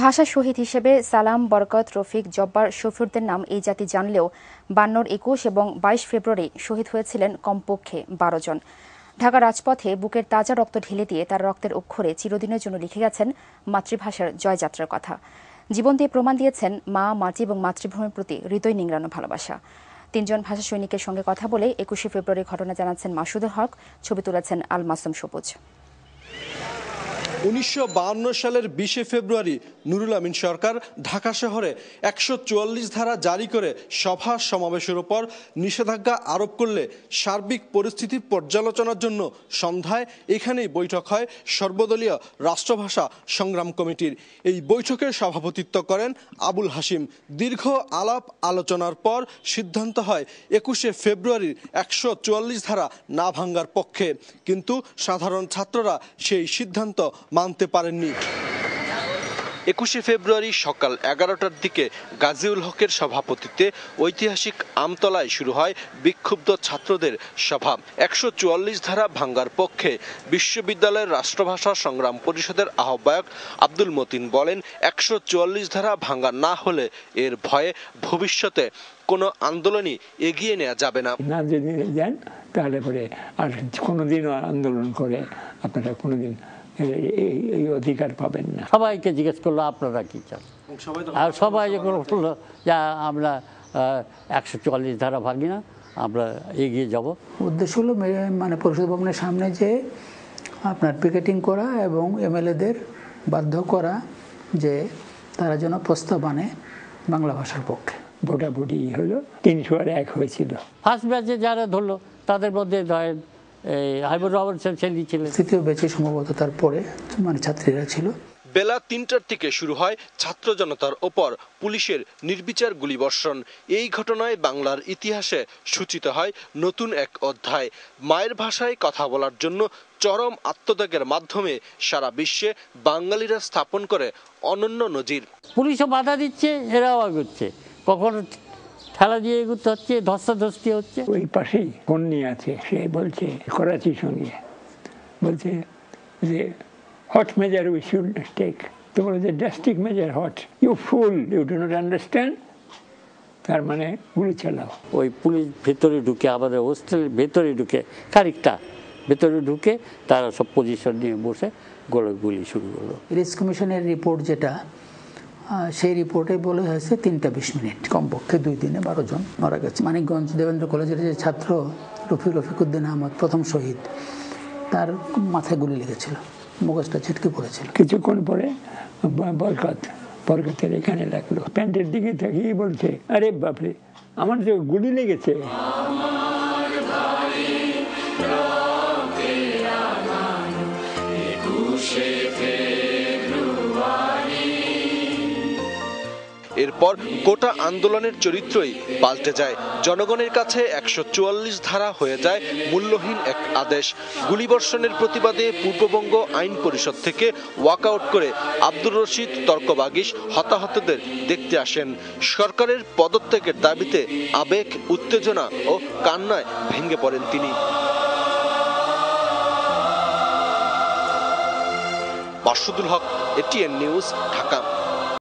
ভাষা শহীদ হিসেবে সালাম, বরকত, রফিক, জব্বার, শফিউরদের নাম এই জাতি জানলেও ৫২, ২১ এবং ২২ ফেব্রুয়ারি শহীদ হয়েছিলেন কমপক্ষে ১২ জন। ঢাকা রাজপথে বুকের তাজা রক্ত ঢেলে দিয়ে তার রক্তের অক্ষরে চিরদিনের জন্য লিখে গেছেন মাতৃভাষার জয়যাত্রার কথা। জীবন দিয়ে প্রমাণ দিয়েছেন মা, মাটি এবং মাতৃভূমির প্রতি হৃদয় নিংড়ানো ভালোবাসা। ৩ জন ভাষা সৈনিকের সঙ্গে কথা বলে ২১শে ফেব্রুয়ারির ঘটনা জানাচ্ছেন মাসুদুল হক, ছবি তুলেছেন আল মাসুম সবুজ। ১৯৫২ সালের ২০শে ফেব্রুয়ারি নুরুল আমিন সরকার ঢাকা শহরে ১৪৪ ধারা জারি করে সভা সমাবেশের ওপর নিষেধাজ্ঞা আরোপ করলে সার্বিক পরিস্থিতি পর্যালোচনার জন্য সন্ধ্যায় এখানেই বৈঠক হয় সর্বদলীয় রাষ্ট্রভাষা সংগ্রাম কমিটির। এই বৈঠকে সভাপতিত্ব করেন আবুল হাশিম। দীর্ঘ আলাপ আলোচনার পর সিদ্ধান্ত হয় ২১শে ফেব্রুয়ারির ১৪৪ ধারা না ভাঙ্গার পক্ষে, কিন্তু সাধারণ ছাত্ররা সেই সিদ্ধান্ত মানতে পারেননি। ২১শে ফেব্রুয়ারি সকাল ১১টার দিকে গাজীউল হকের সভাপতিত্বে ঐতিহাসিক আমতলায় শুরু হয় বিক্ষুব্ধ ছাত্রদের সভা। ১৪৪ ধারা ভাঙ্গার পক্ষে বিশ্ববিদ্যালয়ের রাষ্ট্রভাষা সংগ্রাম পরিষদের আহ্বায়ক আব্দুল মতিন বলেন, ১৪৪ ধারা ভাঙ্গা না হলে এর ভয়ে ভবিষ্যতে কোনো আন্দোলনই এগিয়ে নেওয়া যাবে না। না যদি যান তাহলে পরে আর কোনোদিনও আন্দোলন করে আপনারা কোনোদিন এই অধিকার পাবেন না। সবাইকে জিজ্ঞেস করলো আপনারা কি চান, আর সবাই বললো যে আমরা ১৪৪ ধারা ভাঙি না, আমরা এগিয়ে যাব। উদ্দেশ্য হলো মানে পরিষদ ভবনের সামনে যে আপনার পিকেটিং করা এবং এমএলএদের বাধ্য করা যে তারা যেন প্রস্তাব আনে বাংলা ভাষার পক্ষে। ভোটাভুটি হলো ৩০০-১ হয়েছিল। ফার্স্ট ব্যাচে যারা ধরলো তাদের মধ্যে হাইবুর রহমান ছেলে ছিলেন। তৃতীয় ব্যাচে সম্ভবত তারপরে মানে ছাত্রীরা ছিল। বেলা ৩টার থেকে শুরু হয় ছাত্র জনতার ওপর পুলিশের নির্বিচার গুলিবর্ষণ। এই ঘটনায় বাংলার ইতিহাসে সূচিত হয় নতুন এক অধ্যায়। মায়ের ভাষায় কথা বলার জন্য চরম আত্মত্যাগের মাধ্যমে সারা বিশ্বে বাঙালিরা স্থাপন করে অনন্য নজির। পুলিশও বাধা দিচ্ছে, এরাও আগুচ্ছে, কখনো ঠেলা দিয়ে এগুতে হচ্ছে, ধস্তাধস্তি হচ্ছে। ওই পাশেই কন্যা আছে, সে বলছে করাচির সঙ্গে বলছে যে what measure we should take? তো বলে যে drastic measure what? You fool, you do not understand? তার মানে গুলি চালাও। ওই পুলিশ ভেতরে ঢুকে, আমাদের হোস্টেলের ভেতরে ঢুকে, খানিকটা ভেতরে ঢুকে তারা সব পজিশন নিয়ে বসে গুলি শুরু করলো। রিস কমিশনের রিপোর্ট যেটা, সেই রিপোর্টে বলা হয়েছে 3টা 20 মিনিট, কমপক্ষে 2 দিনে 12 জন মারা গেছে। মানিকগঞ্জ দেবেন্দ্র কলেজের যে ছাত্র রফিকুদ্দিন আহমদ, প্রথম শহীদ, তার মাথায় গুলি লেগেছিল, মগজটা ছিটকে পড়েছিল। কিছুক্ষণ পরে বরকতের এখানে লাগলো, প্যান্টের দিকে তাকিয়ে বলছে, আরে বাপরে আমার যে গুলি লেগেছে। এরপর গোটা আন্দোলনের চরিত্রই পাল্টে যায়। জনগণের কাছে ১৪৪ ধারা হয়ে যায় মূল্যহীন এক আদেশ। গুলিবর্ষণের প্রতিবাদে পূর্ববঙ্গ আইন পরিষদ থেকে ওয়াকআউট করে আব্দুর রশিদ তর্কবাগীশ হতাহতদের দেখতে আসেন। সরকারের পদত্যাগের দাবিতে আবেগ, উত্তেজনা ও কান্নায় ভেঙে পড়েন তিনি। মাসুদুল হক, এটিএন নিউজ, ঢাকা।